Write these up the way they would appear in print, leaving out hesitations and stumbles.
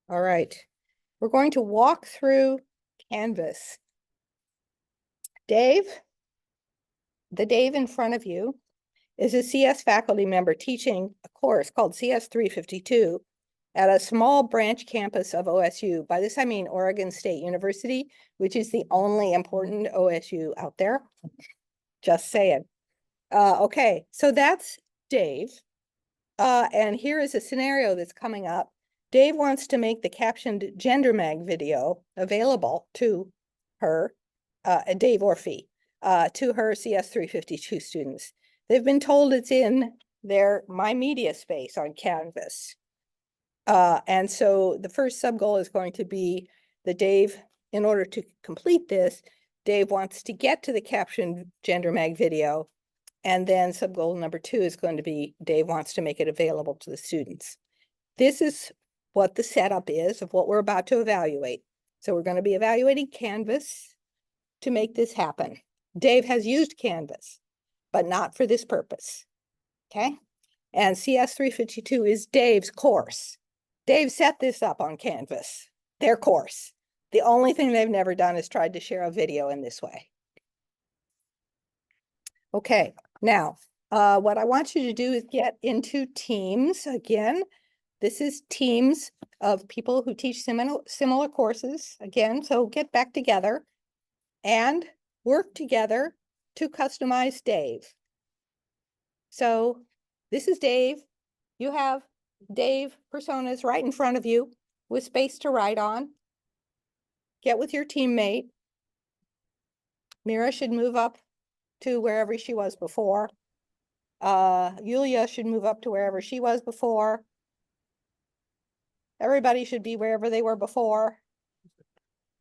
All right. We're going to walk through Canvas. Dave, the Dave in front of you is a CS faculty member teaching a course called CS 352 at a small branch campus of OSU. By this, I mean Oregon State University, which is the only important OSU out there. Just saying. Okay, so that's Dave. And here is a scenario that's coming up. Dave wants to make the captioned Gender Mag video available to her, Dave Orphy, to her CS 352 students. They've been told it's in their My Media space on Canvas. And so the first sub goal is going to be that Dave, in order to complete this, Dave wants to get to the captioned Gender Mag video. And then sub goal number 2 is going to be Dave wants to make it available to the students. This is what the setup is of what we're about to evaluate. So we're going to be evaluating Canvas to make this happen. Dave has used Canvas, but not for this purpose. Okay. And CS 352 is Dave's course. Dave set this up on Canvas, their course. The only thing they've never done is tried to share a video in this way. Okay, now, what I want you to do is get into teams again. This is teams of people who teach similar courses again. So get back together and work together to customize Dave. So this is Dave. You have Dave personas right in front of you with space to write on. Get with your teammate. Mira should move up to wherever she was before. Yulia should move up to wherever she was before. Everybody should be wherever they were before.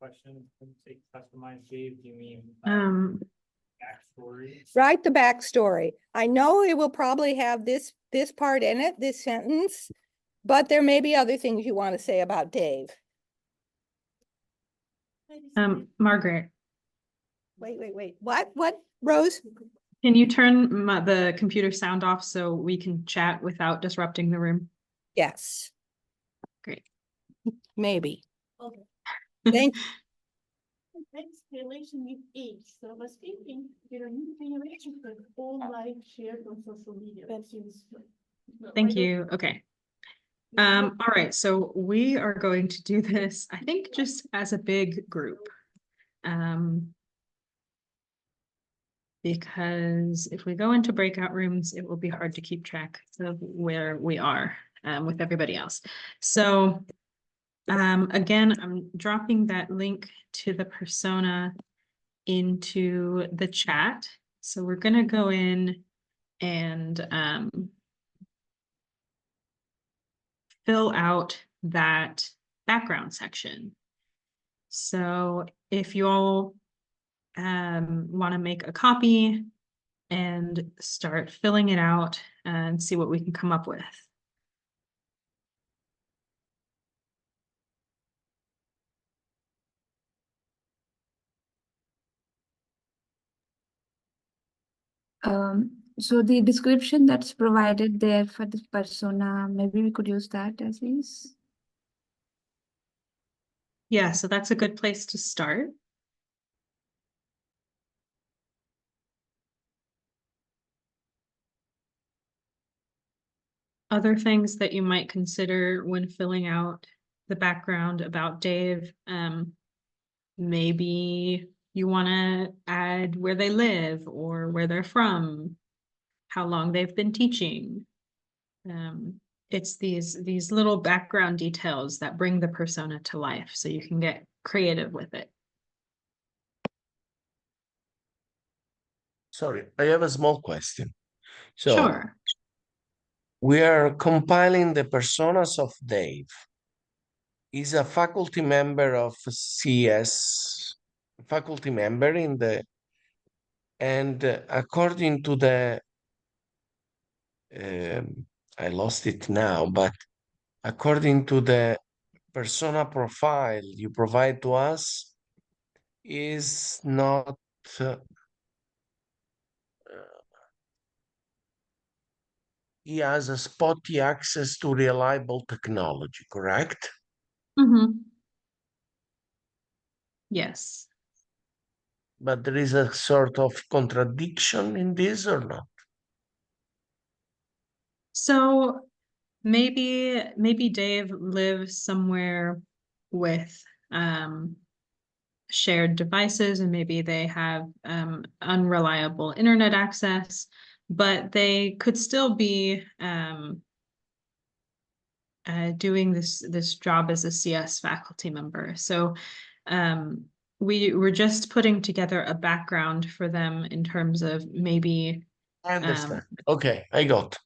Question, when you say customize Dave, do you mean backstory? Write the backstory. I know it will probably have this part in it, this sentence, but there may be other things you want to say about Dave. Margaret. Wait. What, Rose? Can you turn the computer sound off so we can chat without disrupting the room? Yes. Great. Maybe. Okay. Thank Next relation with age. So I was thinking, new generation could all like share on social media. That seems. Thank you. Okay. All right. So we are going to do this, I think, just as a big group. Because if we go into breakout rooms, it will be hard to keep track of where we are with everybody else. So again, I'm dropping that link to the persona into the chat. So we're going to go in and fill out that background section. So if you all want to make a copy and start filling it out and see what we can come up with. So the description that's provided there for this persona, maybe we could use that as is. Yeah, so that's a good place to start. Other things that you might consider when filling out the background about Dave, maybe you want to add where they live or where they're from, how long they've been teaching. It's these little background details that bring the persona to life, so you can get creative with it. Sorry, I have a small question. So Sure. we are compiling the personas of Dave. He's a faculty member of CS, faculty member in the, and according to the, I lost it now, but according to the persona profile you provide to us, is not he has a spotty access to reliable technology, correct? Yes. But there is a sort of contradiction in this or not? So maybe Dave lives somewhere with shared devices, and maybe they have unreliable internet access, but they could still be doing this job as a CS faculty member. So we were just putting together a background for them in terms of maybe I understand. Okay, I got.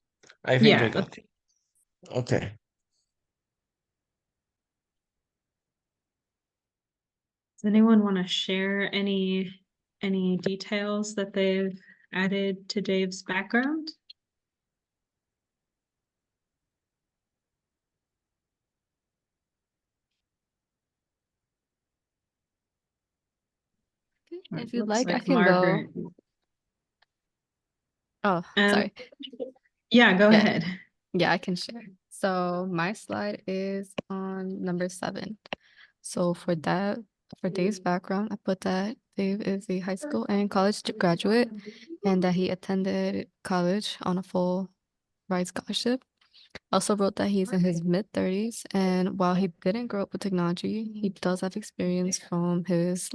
I think I yeah. got it. Okay. Does anyone want to share any details that they've added to Dave's background? If you'd Looks like, I can go. Margaret. Oh, sorry. Yeah, go Yeah. ahead. Yeah, I can share. So my slide is on number 7. So for Dave's background, I put that Dave is a high school and college graduate, and that he attended college on a full ride scholarship. Also wrote that he's in his mid-30s, and while he didn't grow up with technology, he does have experience from his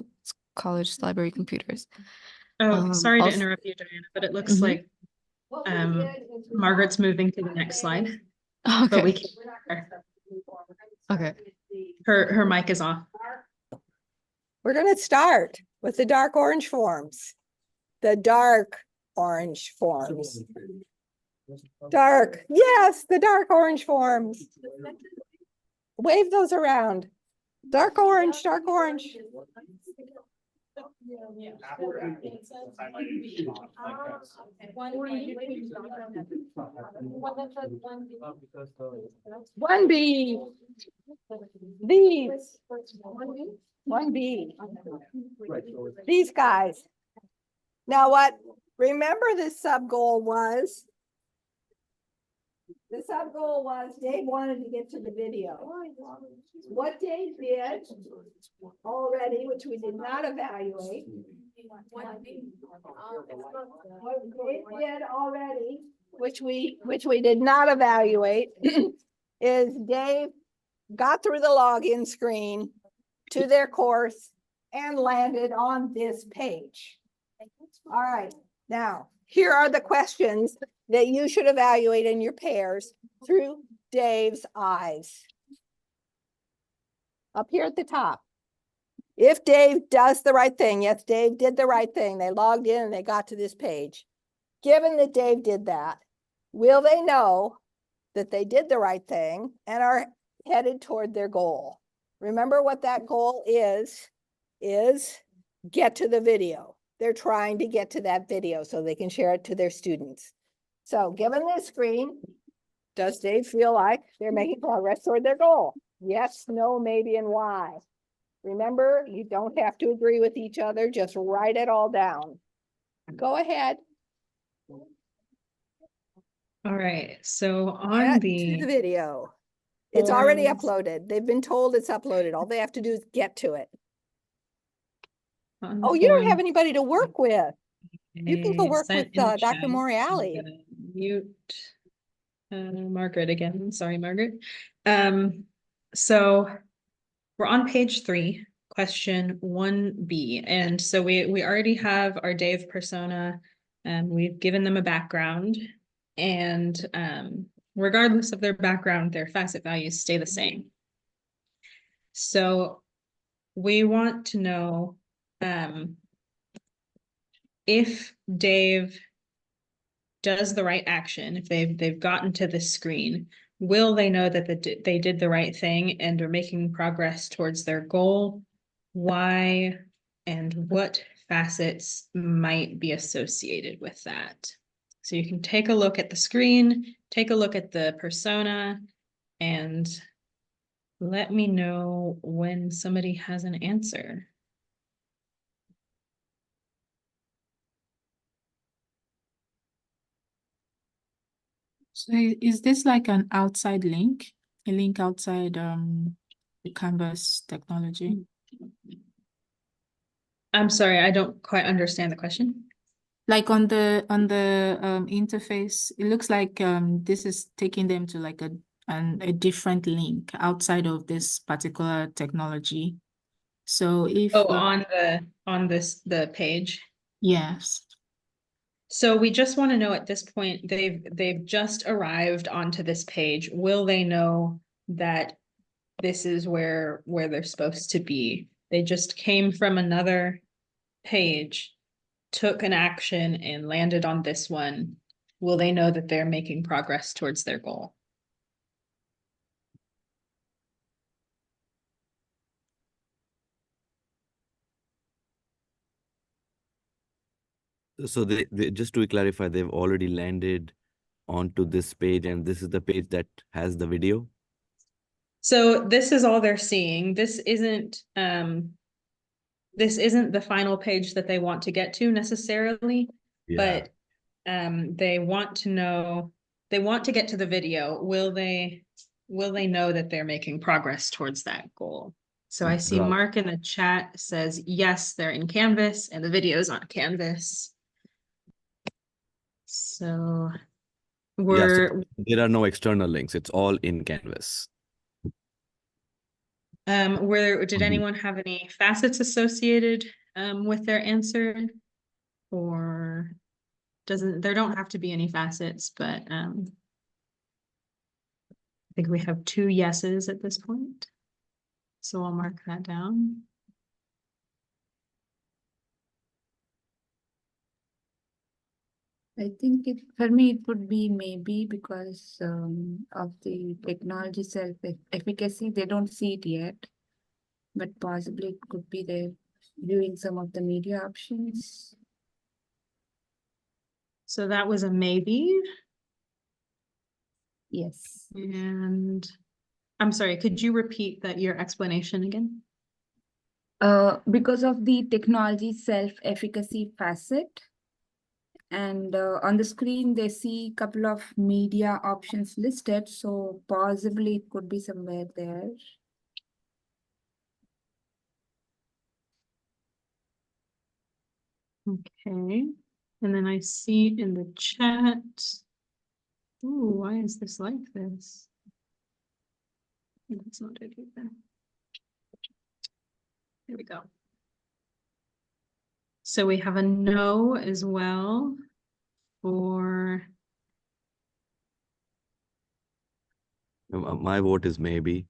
college library computers. Oh, sorry to also- interrupt you, Diana, but it looks like Margaret's moving to the next slide, but we Okay. can't hear Okay. her. Her mic is off. We're gonna start with the dark orange forms. The dark orange forms. Dark, yes, the dark orange forms. Wave those around. Dark orange, dark orange. One B. These. One B. These guys. Now what? Remember the sub goal was? The sub goal was Dave wanted to get to the video. What Dave did already, which we did not evaluate. What Dave did already, which we did not evaluate, is Dave got through the login screen to their course and landed on this page. All right, now here are the questions that you should evaluate in your pairs through Dave's eyes. Up here at the top. If Dave does the right thing, yes, Dave did the right thing. They logged in and they got to this page. Given that Dave did that, will they know that they did the right thing and are headed toward their goal? Remember what that goal is get to the video. They're trying to get to that video so they can share it to their students. So given this screen, does Dave feel like they're making progress toward their goal? Yes, no, maybe, and why? Remember, you don't have to agree with each other, just write it all down. Go ahead. All right, so Get on to the the video. It's already forms- uploaded. They've been told it's uploaded. All they have to do is get to it. on the Oh, you don't have form, anybody to work with. You can go a work sent with in the Dr. chat. I'm Moriali. gonna mute Margaret again. Sorry, Margaret. So we're on page 3, question 1B. And so we already have our Dave persona, and we've given them a background. And regardless of their background, their facet values stay the same. So we want to know if Dave does the right action, if they've gotten to the screen, will they know that they did the right thing and are making progress towards their goal? Why and what facets might be associated with that? So you can take a look at the screen, take a look at the persona, and let me know when somebody has an answer. So is this like an outside link? A link outside the Canvas technology. I'm sorry, I don't quite understand the question. Like on the interface, it looks like this is taking them to like a different link outside of this particular technology. So if Oh, on the page. yes. So we just want to know at this point, they've just arrived onto this page. Will they know that this is where they're supposed to be? They just came from another page, took an action and landed on this one. Will they know that they're making progress towards their goal? So they just to clarify, they've already landed onto this page, and this is the page that has the video. So this is all they're seeing. This isn't the final page that they want to get to necessarily, but they want to know, they want to get to the video. Will they know that they're making progress towards that goal? So I see Got it. Mark in the chat says, yes, they're in Canvas and the video is on Canvas. So Yeah, so we're, there are no external links. It's all in Canvas. did Mhm. anyone have any facets associated with their answer? Or there don't have to be any facets, but I think we have 2 yeses at this point. So I'll mark that down. I think for me, it would be maybe because of the technology self-efficacy. They don't see it yet, but possibly it could be they're viewing some of the media options. So that was a maybe. Yes. And I'm sorry, could you repeat your explanation again? Because of the technology self-efficacy facet. And on the screen, they see a couple of media options listed. So possibly it could be somewhere there. Okay. And then I see in the chat. Ooh, why is this like this? That's not it either. There we go. So we have a no as well for, My vote is maybe,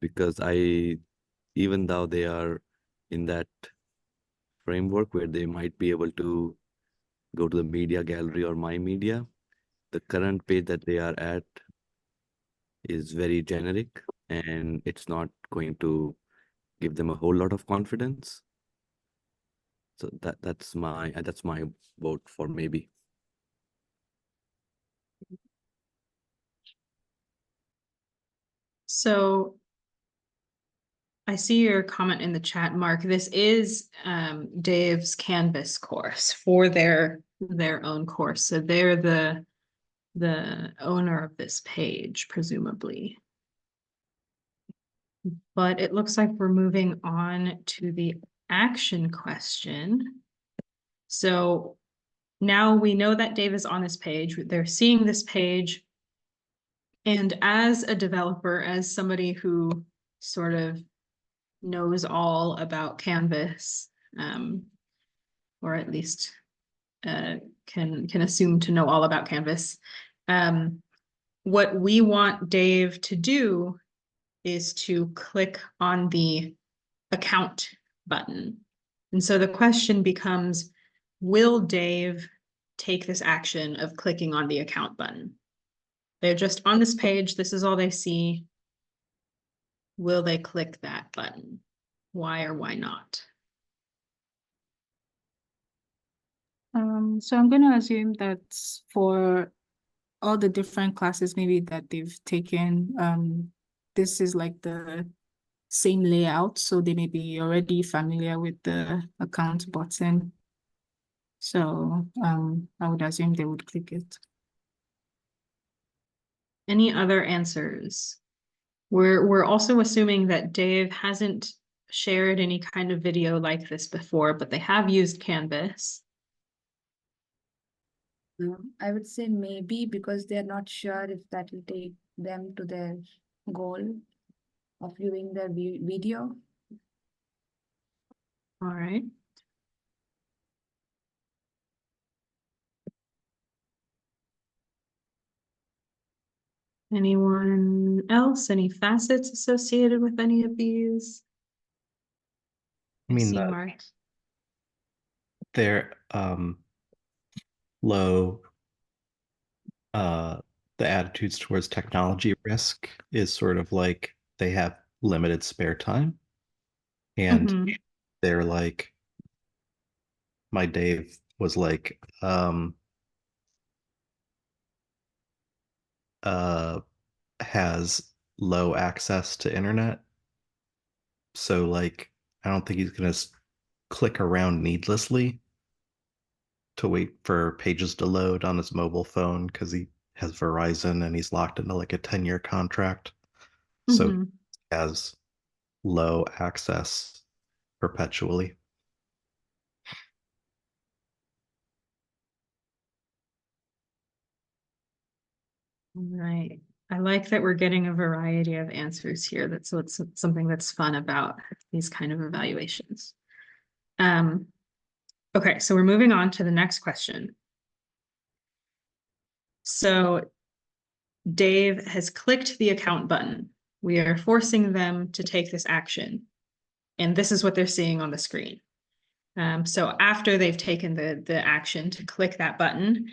because even though they are in that framework where they might be able to go to the media gallery or my media, the current page that they are at is very generic, and it's not going to give them a whole lot of confidence. So that's my vote for maybe. so I see your comment in the chat, Mark. This is Dave's Canvas course for their own course. So they're the owner of this page, presumably. But it looks like we're moving on to the action question. So now we know that Dave is on this page. They're seeing this page. And as a developer, as somebody who sort of knows all about Canvas, or at least can assume to know all about Canvas, what we want Dave to do is to click on the account button. And so the question becomes, will Dave take this action of clicking on the account button? They're just on this page. This is all they see. Will they click that button? Why or why not? So I'm going to assume that for all the different classes maybe that they've taken, this is like the same layout, so they may be already familiar with the account button. So I would assume they would click it. Any other answers? We're also assuming that Dave hasn't shared any kind of video like this before, but they have used Canvas. I would say maybe because they're not sure if that will take them to their goal of viewing their video. All right. Anyone else? Any facets associated with any of these? I mean, see the- Mark. Their low the attitudes towards technology risk is sort of like they have limited spare time, and Mhm. they're like, my Dave was like, has low access to internet, so like I don't think he's gonna click around needlessly to wait for pages to load on his mobile phone because he has Verizon and he's locked into like a 10-year contract. So Mhm. he has low access perpetually. Right. I like that we're getting a variety of answers here. That's what's something that's fun about these kind of evaluations. Okay, so we're moving on to the next question. So Dave has clicked the account button. We are forcing them to take this action. And this is what they're seeing on the screen. So after they've taken the action to click that button,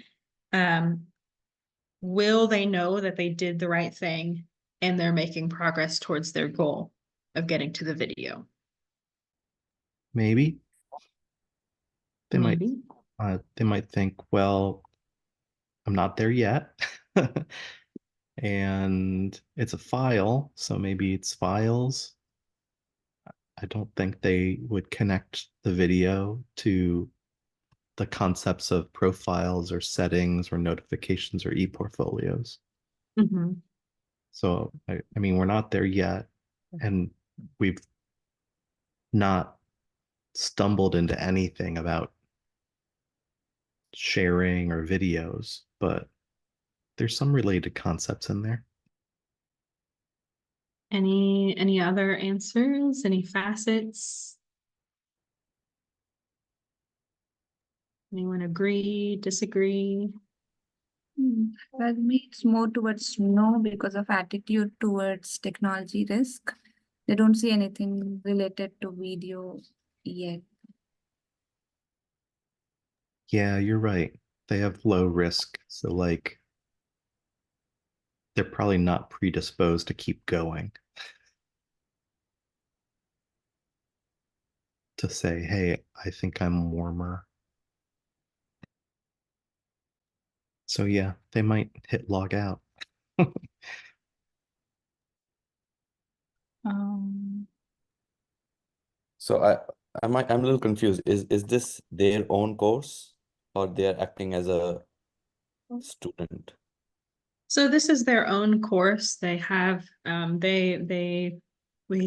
will they know that they did the right thing and they're making progress towards their goal of getting to the video? Maybe they Maybe. might think, well, I'm not there yet. And it's a file, so maybe it's files. I don't think they would connect the video to the concepts of profiles or settings or notifications or e-portfolios. Mhm. So I mean, we're not there yet, and we've not stumbled into anything about sharing or videos, but there's some related concepts in there. Any other answers? Any facets? Anyone agree, disagree? For me, it's more towards no because of attitude towards technology risk. They don't see anything related to video yet. Yeah, you're right. They have low risk, so like they're probably not predisposed to keep going. To say, hey, I think I'm warmer. So yeah, they might hit log out. Um, So I'm a little confused. Is this their own course or they are acting as a student? So this is their own course. They have, we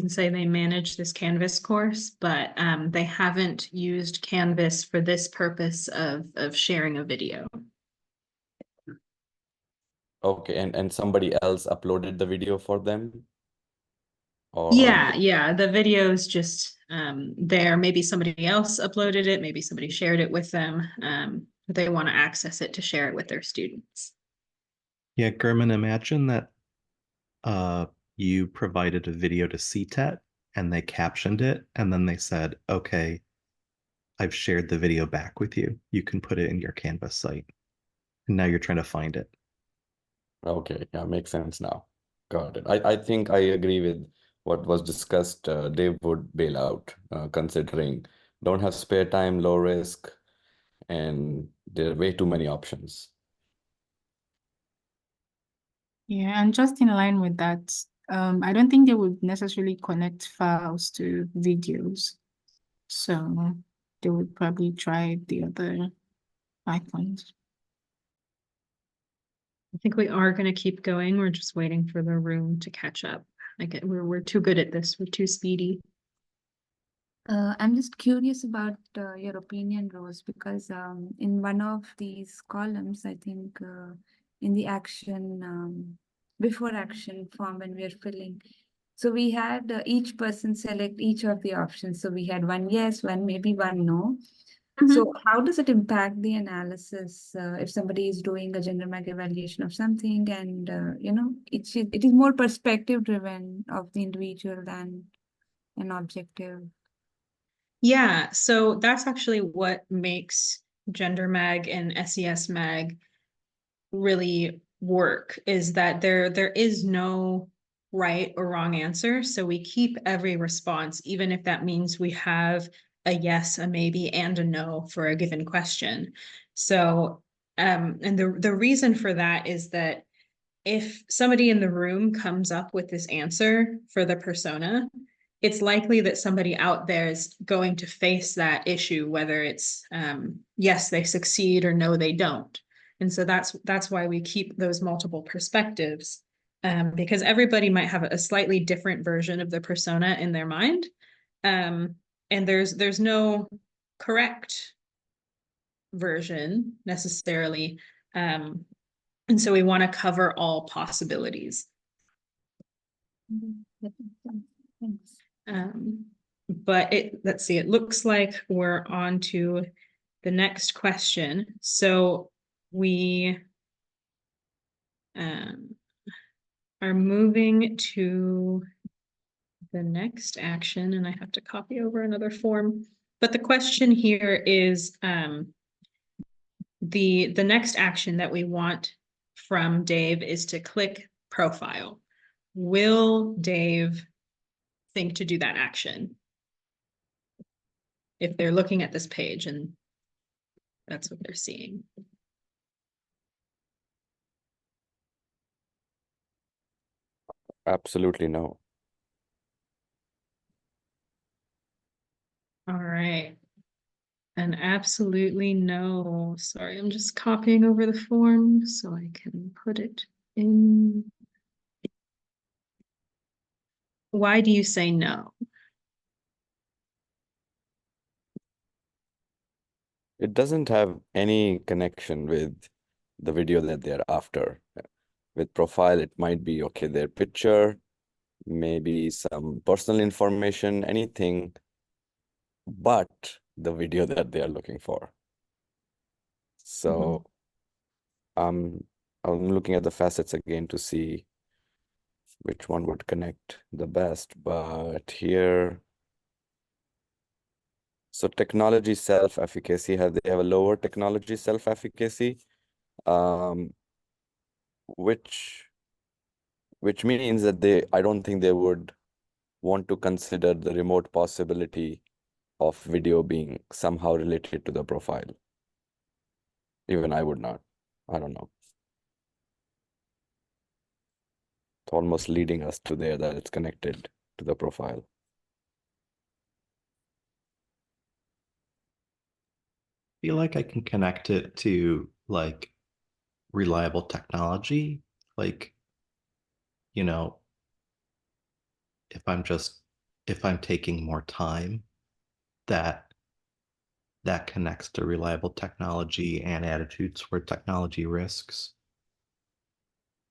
can say they manage this Canvas course, but they haven't used Canvas for this purpose of sharing a video. Okay, and somebody else uploaded the video for them? Or Yeah, the video is just there. Maybe somebody else uploaded it, maybe somebody shared it with them. But they want to access it to share it with their students. Yeah, German, imagine that you provided a video to CTET and they captioned it and then they said, okay, I've shared the video back with you. You can put it in your Canvas site. And now you're trying to find it. Okay, yeah, makes sense now. Got it. I think I agree with what was discussed. They would bail out, considering don't have spare time, low risk, and there are way too many options. Yeah, and just in line with that, I don't think they would necessarily connect files to videos. So they would probably try the other icons. I think we are going to keep going. We're just waiting for the room to catch up. Like we're too good at this. We're too speedy. I'm just curious about your opinion, Rose, because in one of these columns, I think in the action, before action form when we are filling, so we had each person select each of the options. So we had one yes, one maybe, one no. So how does it impact the analysis if somebody is doing a gender mag evaluation of something and, it is more perspective driven of the individual than an objective. Yeah, so that's actually what makes Gender Mag and SES Mag really work, is that there is no right or wrong answer. So we keep every response, even if that means we have a yes, a maybe, and a no for a given question. So and the reason for that is that if somebody in the room comes up with this answer for the persona, it's likely that somebody out there is going to face that issue, whether it's yes, they succeed, or no, they don't. And so that's why we keep those multiple perspectives, because everybody might have a slightly different version of the persona in their mind. And there's no correct version necessarily. And so we want to cover all possibilities. Thanks. But let's see, it looks like we're on to the next question. So we are moving to the next action, and I have to copy over another form. But the question here is the next action that we want from Dave is to click profile. Will Dave think to do that action if they're looking at this page and that's what they're seeing? Absolutely no. All right. And absolutely no. Sorry, I'm just copying over the form so I can put it in. Why do you say no? It doesn't have any connection with the video that they're after. With profile, it might be, okay, their picture, maybe some personal information, anything but the video that they are looking for. So I'm looking at the facets again to see which one would connect the best, but here, so technology self-efficacy, they have a lower technology self-efficacy, which means that I don't think they would want to consider the remote possibility of video being somehow related to the profile. Even I would not. I don't know. It's almost leading us to there that it's connected to the profile. Feel like I can connect it to like reliable technology. Like, you know, if I'm taking more time, that connects to reliable technology and attitudes toward technology risks.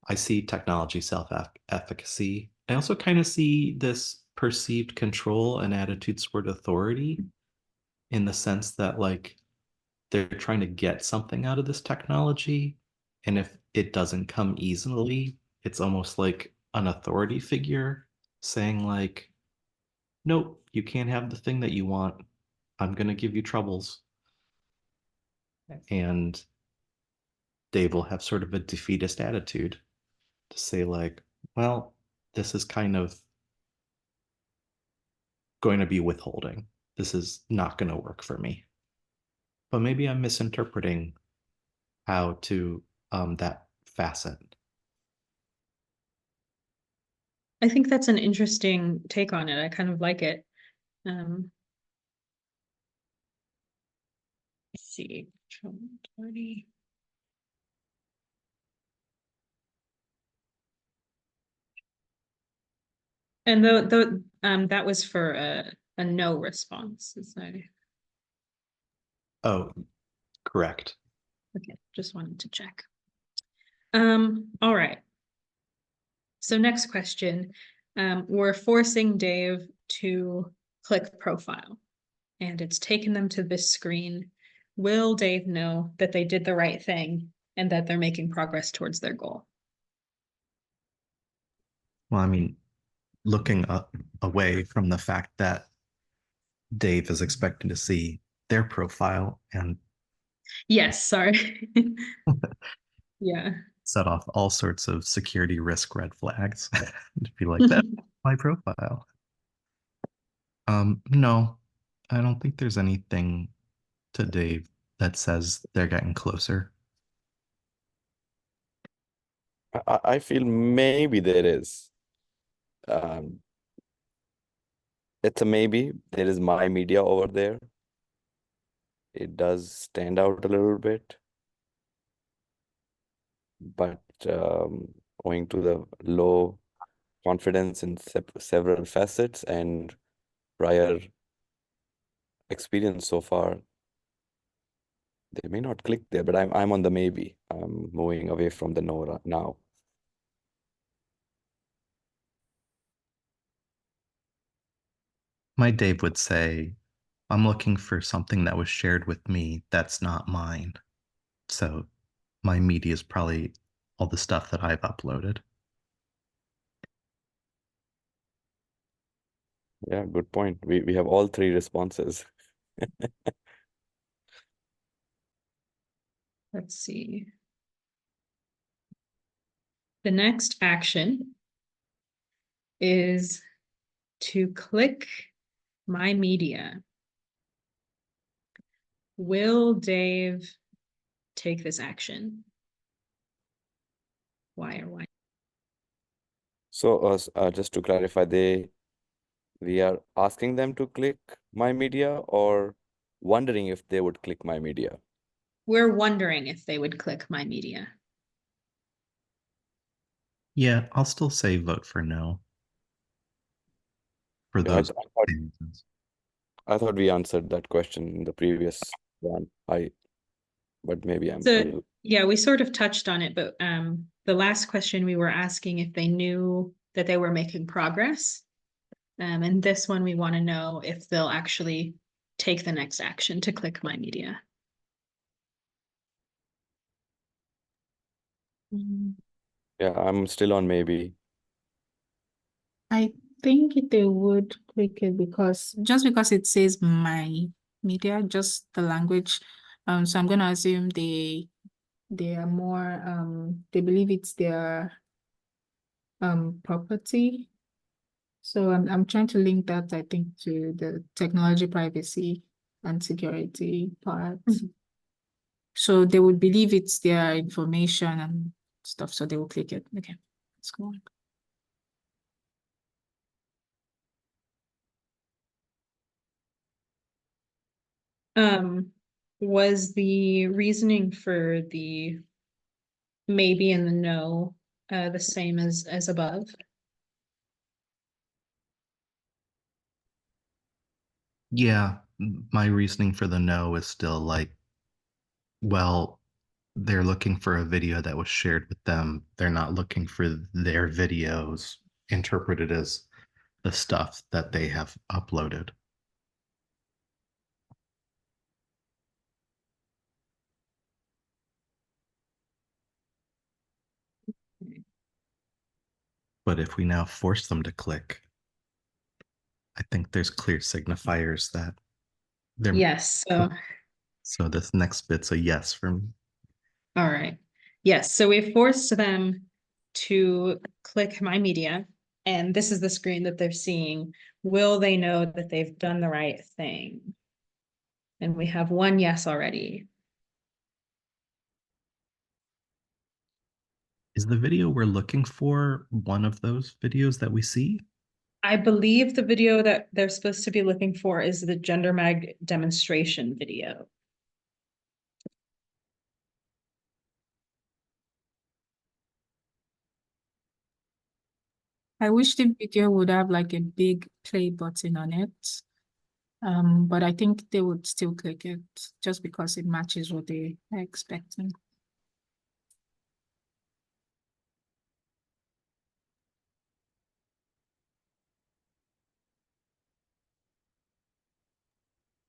I see technology self-efficacy. I also kind of see this perceived control and attitudes toward authority in the sense that like they're trying to get something out of this technology. And if it doesn't come easily, it's almost like an authority figure saying like, nope, you can't have the thing that you want. I'm going to give you troubles. And Dave will have sort of a defeatist attitude to say like, well, this is kind of going to be withholding. This is not going to work for me. But maybe I'm misinterpreting how to that facet. I think that's an interesting take on it. I kind of like it. Let's see. And that was for a no response, is that, Oh, correct. okay, just wanted to check. All right. So next question, we're forcing Dave to click profile and it's taken them to this screen. Will Dave know that they did the right thing and that they're making progress towards their goal? Well, I mean, looking up away from the fact that Dave is expecting to see their profile and Yes, sorry. Yeah. set off all sorts of security risk red flags to be like, that's my profile. No, I don't think there's anything to Dave that says they're getting closer. I feel maybe there is. Um, it's a maybe. There is my media over there. It does stand out a little bit, but owing to the low confidence in several facets and prior experience so far, they may not click there. But I'm on the maybe. I'm moving away from the no now. My Dave would say, I'm looking for something that was shared with me that's not mine. So my media is probably all the stuff that I've uploaded. Yeah, good point. We have all three responses. Let's see. The next action is to click my media. Will Dave take this action? Why or why? So just to clarify, we are asking them to click my media or wondering if they would click my media. We're wondering if they would click my media. Yeah, I'll still say vote for no for Yeah, those I reasons. thought we answered that question in the previous one. But maybe I'm a So little. yeah, we sort of touched on it, but the last question we were asking if they knew that they were making progress. And this one we want to know if they'll actually take the next action to click my media. Yeah, I'm still on maybe. I think they would click it because it says my media, just the language. So I'm gonna assume they are more they believe it's their property. So I'm trying to link that, I think, to the technology privacy and security part. So they would believe it's their information and stuff, so they will click it. Okay, let's go on. Was the reasoning for the maybe and the no the same as above? Yeah, my reasoning for the no is still like, well, they're looking for a video that was shared with them. They're not looking for their videos interpreted as the stuff that they have uploaded. But if we now force them to click, I think there's clear signifiers that they're. Yes, So this next bit's a yes for me. all right. Yes, so we forced them to click my media, and this is the screen that they're seeing. Will they know that they've done the right thing? And we have one yes already. Is the video we're looking for one of those videos that we see? I believe the video that they're supposed to be looking for is the Gender Mag demonstration video. I wish the video would have like a big play button on it. But I think they would still click it just because it matches what they are expecting.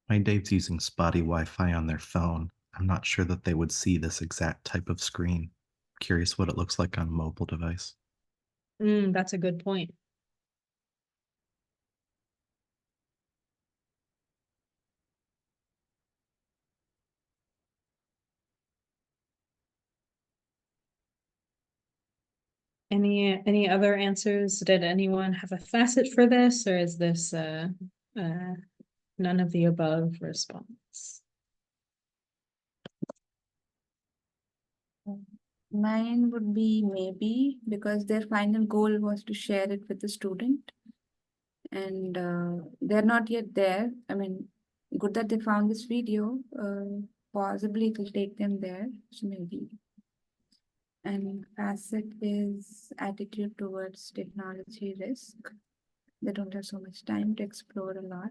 My Dave's using spotty Wi-Fi on their phone. I'm not sure that they would see this exact type of screen. Curious what it looks like on a mobile device. That's a good point. Any other answers? Did anyone have a facet for this, or is this none of the above response? Mine would be maybe, because their final goal was to share it with the student. And they're not yet there. I mean, good that they found this video. Possibly it will take them there. So maybe. And facet is attitude towards technology risk. They don't have so much time to explore a lot.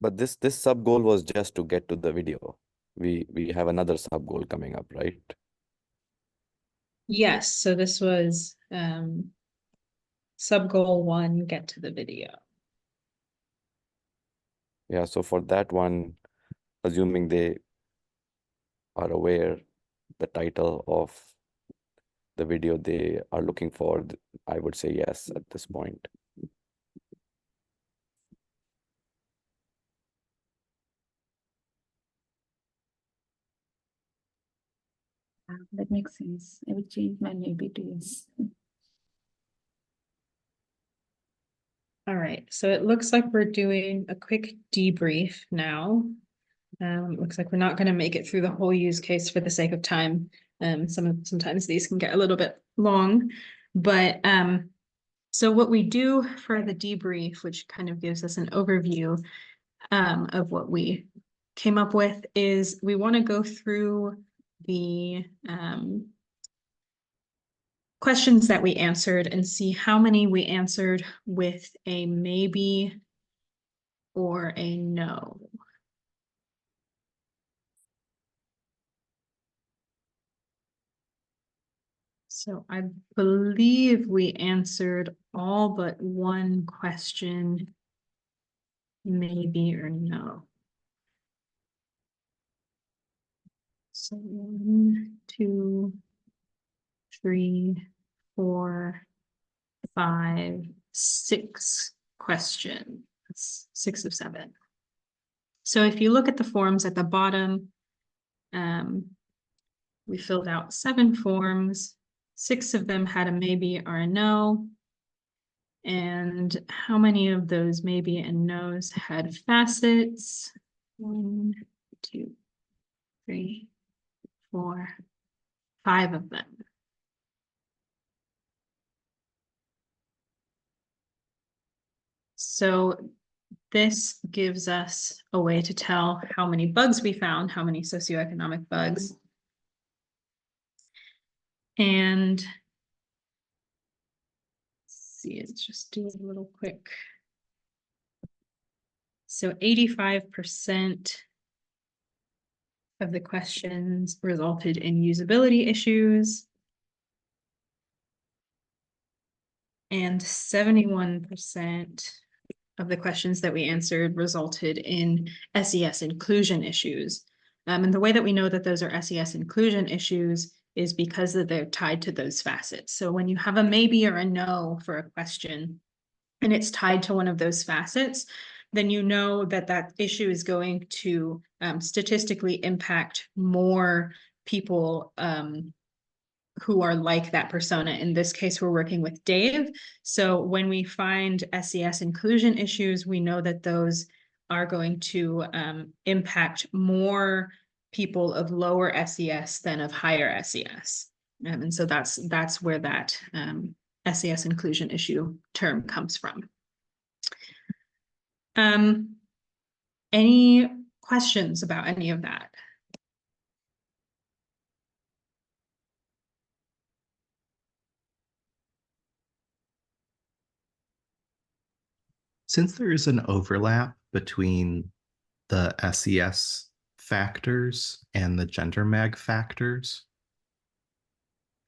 But this sub goal was just to get to the video. We have another sub goal coming up, right? Yes, so this was sub goal 1, get to the video. Yeah, so for that one, assuming they are aware the title of the video they are looking for, I would say yes at this point. That makes sense. I would change my maybe to yes. All right, so it looks like we're doing a quick debrief now. It looks like we're not going to make it through the whole use case for the sake of time. Sometimes these can get a little bit long, but so what we do for the debrief, which kind of gives us an overview of what we came up with, is we want to go through the questions that we answered and see how many we answered with a maybe or a no. So I believe we answered all but one question, maybe or no. So 1, 2, 3, 4, 5, 6 questions. 6 of 7. So if you look at the forms at the bottom, we filled out 7 forms. 6 of them had a maybe or a no. And how many of those maybe and no's had facets? 1, 2, 3, 4, 5 of them. So this gives us a way to tell how many bugs we found, how many socioeconomic bugs. And let's see, let's just do a little quick. So 85% of the questions resulted in usability issues. And 71% of the questions that we answered resulted in SES inclusion issues. And the way that we know that those are SES inclusion issues is because they're tied to those facets. So when you have a maybe or a no for a question, and it's tied to one of those facets, then you know that that issue is going to statistically impact more people who are like that persona. In this case, we're working with Dave. So when we find SES inclusion issues, we know that those are going to impact more people of lower SES than of higher SES. And so that's where that SES inclusion issue term comes from. Any questions about any of that? Since there is an overlap between the SES factors and the gender mag factors,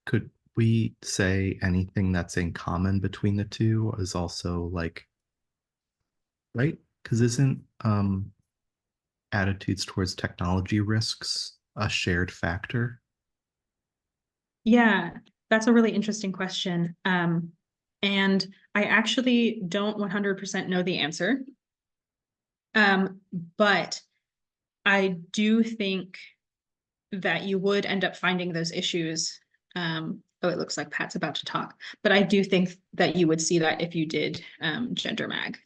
could we say anything that's in common between the two is also like, right? Because isn't attitudes towards technology risks a shared factor? Yeah, that's a really interesting question. And I actually don't 100% know the answer. But I do think that you would end up finding those issues. Oh, it looks like Pat's about to talk, but I do think that you would see that if you did gender mag.